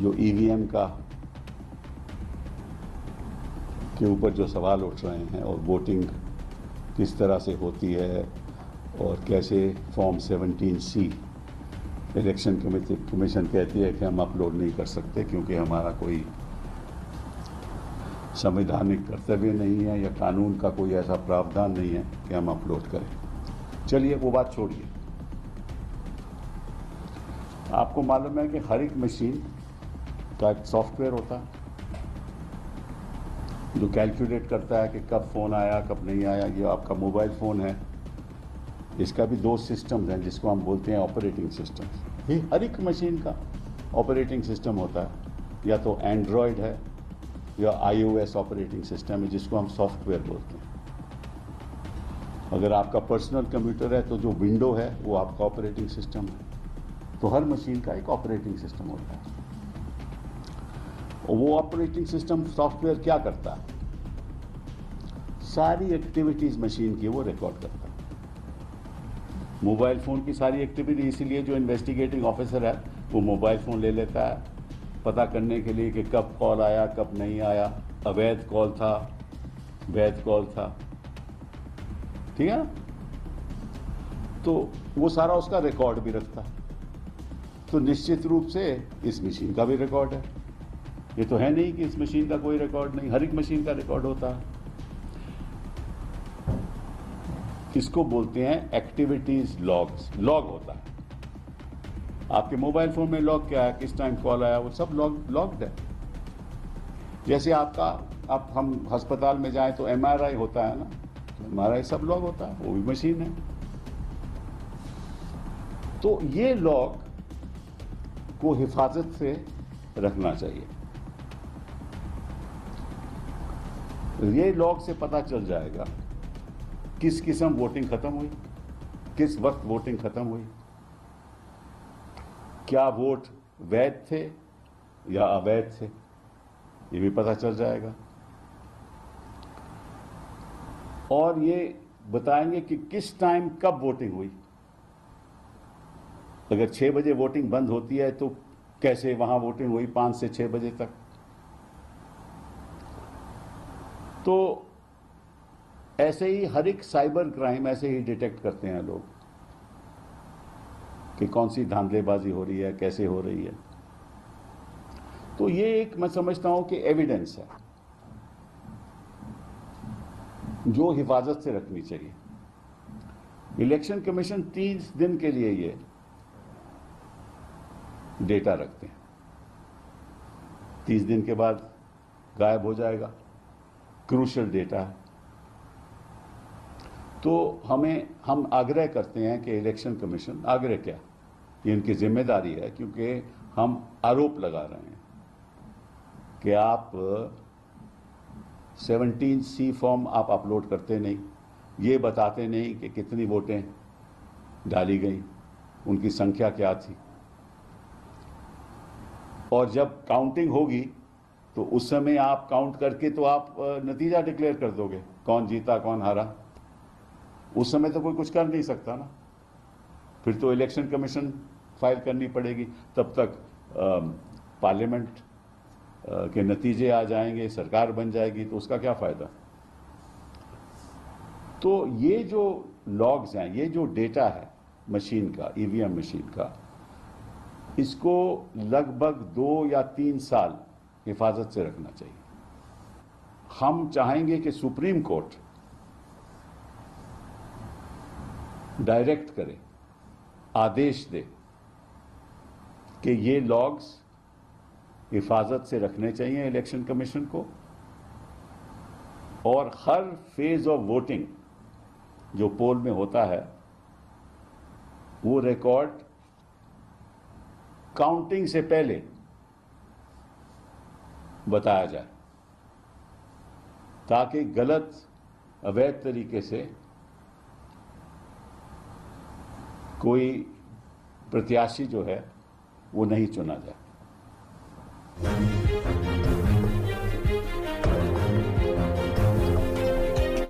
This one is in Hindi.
जो ईवीएम का के ऊपर जो सवाल उठ रहे हैं और वोटिंग किस तरह से होती है और कैसे फॉर्म 17C इलेक्शन कमीशन कहती है कि हम अपलोड नहीं कर सकते क्योंकि हमारा कोई संवैधानिक कर्तव्य नहीं है या कानून का कोई ऐसा प्रावधान नहीं है कि हम अपलोड करें। चलिए वो बात छोड़िए। आपको मालूम है कि हर एक मशीन का एक सॉफ्टवेयर होता है जो कैलकुलेट करता है कि कब फ़ोन आया कब नहीं आया। ये आपका मोबाइल फ़ोन है, इसका भी दो सिस्टम्स हैं जिसको हम बोलते हैं ऑपरेटिंग सिस्टम। ये हर एक मशीन का ऑपरेटिंग सिस्टम होता है, या तो एंड्रॉयड है या iOS ऑपरेटिंग सिस्टम है जिसको हम सॉफ्टवेयर बोलते हैं। अगर आपका पर्सनल कंप्यूटर है तो जो विंडो है वो आपका ऑपरेटिंग सिस्टम है। तो हर मशीन का एक ऑपरेटिंग सिस्टम होता है और वो ऑपरेटिंग सिस्टम सॉफ्टवेयर क्या करता है, सारी एक्टिविटीज़ मशीन की वो रिकॉर्ड करता है। मोबाइल फ़ोन की सारी एक्टिविटी, इसीलिए जो इन्वेस्टिगेटिंग ऑफिसर है वो मोबाइल फ़ोन ले लेता है पता करने के लिए कि कब कॉल आया कब नहीं आया, अवैध कॉल था वैध कॉल था, ठीक है। तो वो सारा उसका रिकॉर्ड भी रखता है। तो निश्चित रूप से इस मशीन का भी रिकॉर्ड है। ये तो है नहीं कि इस मशीन का कोई रिकॉर्ड नहीं, हर एक मशीन का रिकॉर्ड होता है। इसको बोलते हैं एक्टिविटीज लॉग्स। लॉग होता है आपके मोबाइल फोन में, लॉग क्या है, किस टाइम कॉल आया, वो सब लॉग्ड है। जैसे हम अस्पताल में जाएं तो MRI होता है ना, तो MRI सब लॉग होता है, वो भी मशीन है। तो ये लॉग को हिफाजत से रखना चाहिए। ये लॉग से पता चल जाएगा किस किस्म वोटिंग खत्म हुई, किस वक्त वोटिंग खत्म हुई, क्या वोट वैध थे या अवैध थे, ये भी पता चल जाएगा। और ये बताएंगे कि किस टाइम कब वोटिंग हुई। अगर 6 बजे वोटिंग बंद होती है तो कैसे वहां वोटिंग हुई 5 से 6 बजे तक। तो ऐसे ही हर एक साइबर क्राइम ऐसे ही डिटेक्ट करते हैं लोग कि कौन सी धांधलेबाजी हो रही है, कैसे हो रही है। तो ये एक मैं समझता हूं कि एविडेंस है जो हिफाजत से रखनी चाहिए। इलेक्शन कमीशन 30 दिन के लिए ये डेटा रखते हैं, 30 दिन के बाद गायब हो जाएगा। क्रूशियल डेटा है। तो हम आग्रह करते हैं कि इलेक्शन कमीशन, आग्रह क्या, ये इनकी जिम्मेदारी है क्योंकि हम आरोप लगा रहे हैं कि आप 17C फॉर्म आप अपलोड करते नहीं, ये बताते नहीं कि कितनी वोटें डाली गई, उनकी संख्या क्या थी, और जब काउंटिंग होगी तो उस समय आप काउंट करके तो आप नतीजा डिक्लेयर कर दोगे, कौन जीता कौन हारा। उस समय तो कोई कुछ कर नहीं सकता ना, फिर तो इलेक्शन कमीशन फाइल करनी पड़ेगी। तब तक पार्लियामेंट के नतीजे आ जाएंगे, सरकार बन जाएगी, तो उसका क्या फायदा। तो ये जो लॉग्स हैं, ये जो डेटा है मशीन का, ईवीएम मशीन का, इसको लगभग 2 या 3 साल हिफाजत से रखना चाहिए। हम चाहेंगे कि सुप्रीम कोर्ट डायरेक्ट करे, आदेश दे कि ये लॉग्स हिफाजत से रखने चाहिए इलेक्शन कमीशन को, और हर फेज ऑफ वोटिंग जो पोल में होता है वो रिकॉर्ड काउंटिंग से पहले बताया जाए, ताकि गलत अवैध तरीके से कोई प्रत्याशी जो है वो नहीं चुना जाए।